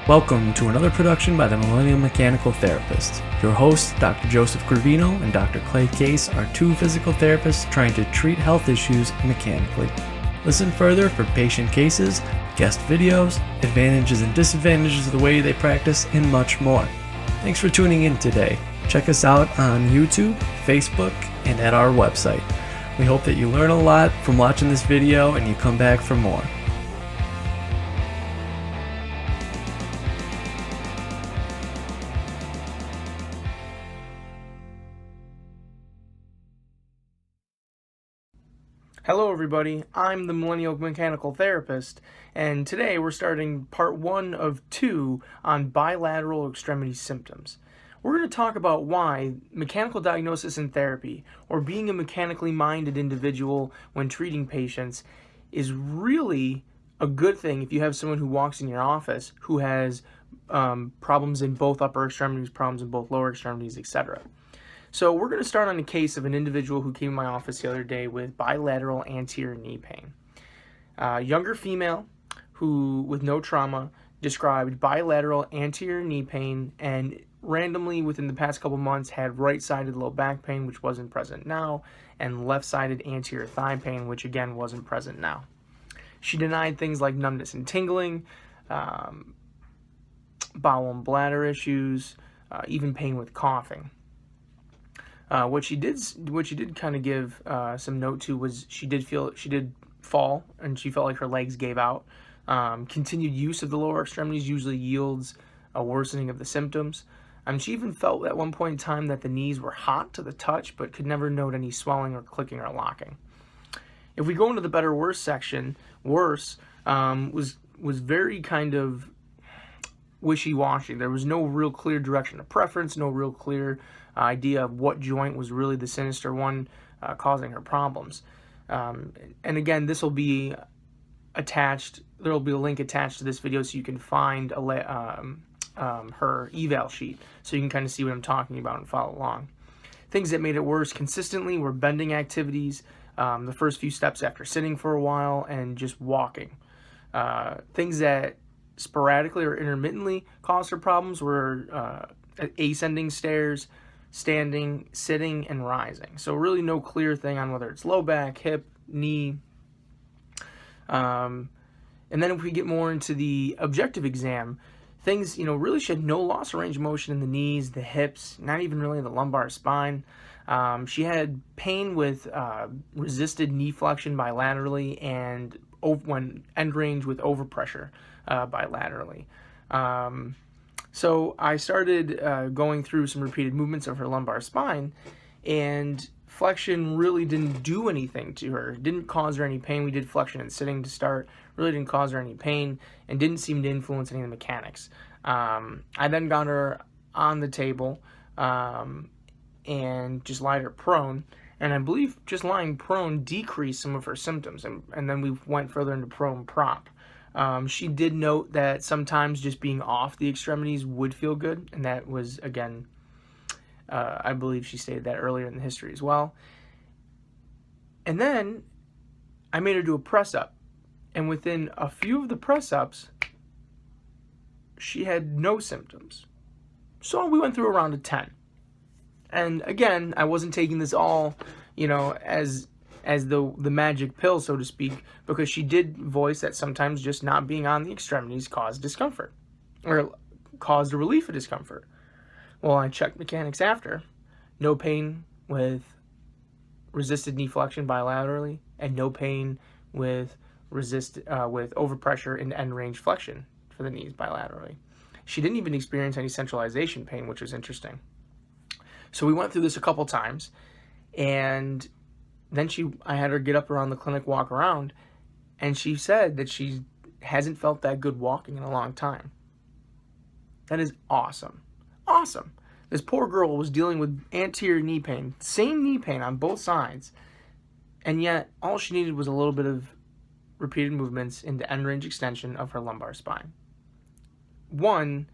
Welcome to another production by the Millennial Mechanical Therapist. Your hosts, Dr. Joseph Gravino and Dr. Clay Case, are two physical therapists trying to treat health issues mechanically. Listen further for patient cases, guest videos, advantages and disadvantages of the way they practice, and much more. Thanks for tuning in today. Check us out on YouTube, Facebook, and at our website. We hope that you learn a lot from watching this video and you come back for more. Hello everybody, I'm the Millennial Mechanical Therapist, and today we're starting part 1 of 2 on bilateral extremity symptoms. We're going to talk about why mechanical diagnosis and therapy, or being a mechanically minded individual when treating patients, is really a good thing if you have someone who walks in your office who has problems in both upper extremities, problems in both lower extremities, etc. So we're going to start on a case of an individual who came to my office the other day with bilateral anterior knee pain. Younger female who, with no trauma, described bilateral anterior knee pain and randomly within the past couple months had right-sided low back pain, which wasn't present now, and left-sided anterior thigh pain, which again wasn't present now. She denied things like numbness and tingling, bowel and bladder issues, even pain with coughing. What she did kind of give some note to was she did fall and she felt like her legs gave out. Continued use of the lower extremities usually yields a worsening of the symptoms. She even felt at one point in time that the knees were hot to the touch, but could never note any swelling or clicking or locking. If we go into the better worse section, was very kind of wishy-washy. There was no real clear direction of preference, no real clear idea of what joint was really the sinister one causing her problems. And again, this will be attached. There will be a link attached to this video so you can find her eval sheet so you can kind of see what I'm talking about and follow along. Things that made it worse consistently were bending activities, the first few steps after sitting for a while, and just walking. Things that sporadically or intermittently caused her problems were ascending stairs, standing, sitting, and rising. So really no clear thing on whether it's low back, hip, knee. And then if we get more into the objective exam, things, really she had no loss of range of motion in the knees, the hips, not even really the lumbar spine. She had pain with resisted knee flexion bilaterally and when end range with overpressure bilaterally. So I started going through some repeated movements of her lumbar spine, and flexion really didn't do anything to her. It didn't cause her any pain. We did flexion and sitting to start. Really didn't cause her any pain and didn't seem to influence any of the mechanics. I then got her on the table and just lied her prone. And I believe just lying prone decreased some of her symptoms. And then we went further into prone prop. She did note that sometimes just being off the extremities would feel good. And that was, again, I believe she stated that earlier in the history as well. And then I made her do a press-up. And within a few of the press-ups, she had no symptoms. So we went through a round of 10. And again, I wasn't taking this all, as the magic pill, so to speak, because she did voice that sometimes just not being on the extremities caused discomfort, or caused a relief of discomfort. Well, I checked mechanics after. No pain with resisted knee flexion bilaterally, and no pain with with overpressure and end range flexion for the knees bilaterally. She didn't even experience any centralization pain, which was interesting. So we went through this a couple times, and then I had her get up around the clinic, walk around, and she said that she hasn't felt that good walking in a long time. That is awesome. Awesome. This poor girl was dealing with anterior knee pain, same knee pain on both sides, and yet all she needed was a little bit of repeated movements into end range extension of her lumbar spine. One,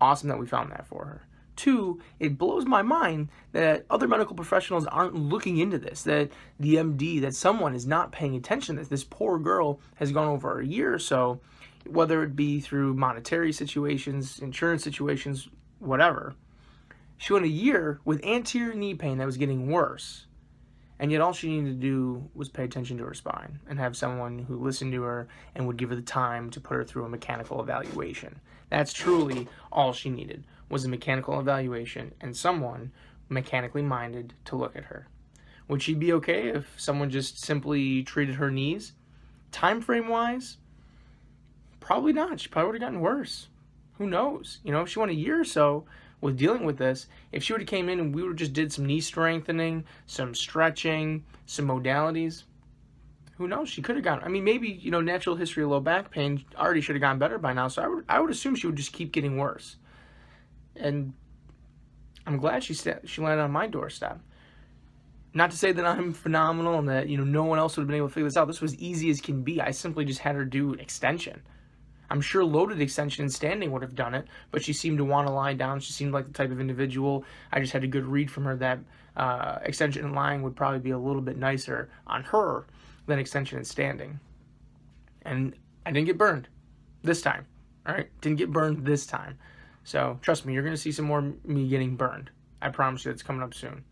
awesome that we found that for her. 2, it blows my mind that other medical professionals aren't looking into this, that the MD, that someone is not paying attention to this. This poor girl has gone over a year or so, whether it be through monetary situations, insurance situations, whatever. She went a year with anterior knee pain that was getting worse. And yet all she needed to do was pay attention to her spine and have someone who listened to her and would give her the time to put her through a mechanical evaluation. That's truly all she needed, was a mechanical evaluation and someone mechanically minded to look at her. Would she be okay if someone just simply treated her knees? Time frame wise, probably not. She probably would have gotten worse. Who knows? If she went a year or so with dealing with this, if she would have came in and we would have just did some knee strengthening, some stretching, some modalities, who knows? She could have gotten, maybe, natural history of low back pain already should have gotten better by now. So I would assume she would just keep getting worse. And I'm glad she landed on my doorstep. Not to say that I'm phenomenal and that, no one else would have been able to figure this out. This was easy as can be. I simply just had her do extension. I'm sure loaded extension and standing would have done it, but she seemed to want to lie down. She seemed like the type of individual. I just had a good read from her that extension and lying would probably be a little bit nicer on her than extension and standing. And I didn't get burned this time. All right, didn't get burned this time. So trust me, you're going to see some more me getting burned. I promise you, it's coming up soon.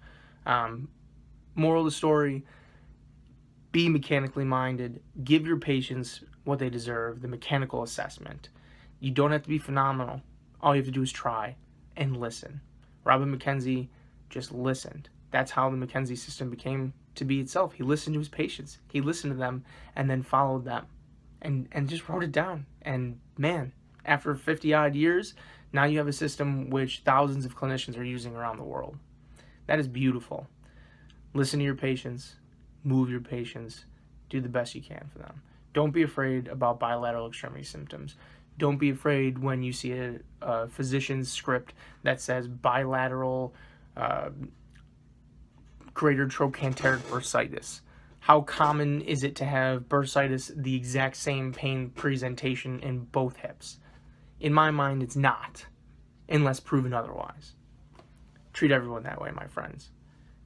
Moral of the story: be mechanically minded. Give your patients what they deserve, the mechanical assessment. You don't have to be phenomenal. All you have to do is try and listen. Robin McKenzie just listened. That's how the McKenzie system became to be itself. He listened to his patients. He listened to them and then followed them and just wrote it down. And man, after 50 odd years, now you have a system which thousands of clinicians are using around the world. That is beautiful. Listen to your patients, move your patients, do the best you can for them. Don't be afraid about bilateral extremity symptoms. Don't be afraid when you see a physician's script that says bilateral greater trochanteric bursitis. How common is it to have bursitis, the exact same pain presentation in both hips? In my mind, it's not, unless proven otherwise. Treat everyone that way, my friends.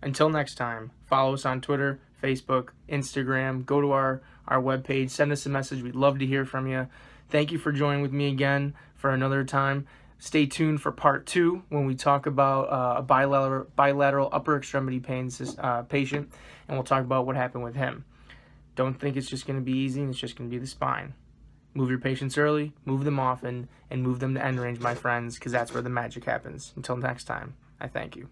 Until next time, follow us on Twitter, Facebook, Instagram. Go to our webpage. Send us a message. We'd love to hear from you. Thank you for joining with me again for another time. Stay tuned for part 2 when we talk about a bilateral upper extremity pain patient, and we'll talk about what happened with him. Don't think it's just going to be easy and it's just going to be the spine. Move your patients early, move them often, and move them to end range, my friends, because that's where the magic happens. Until next time, I thank you.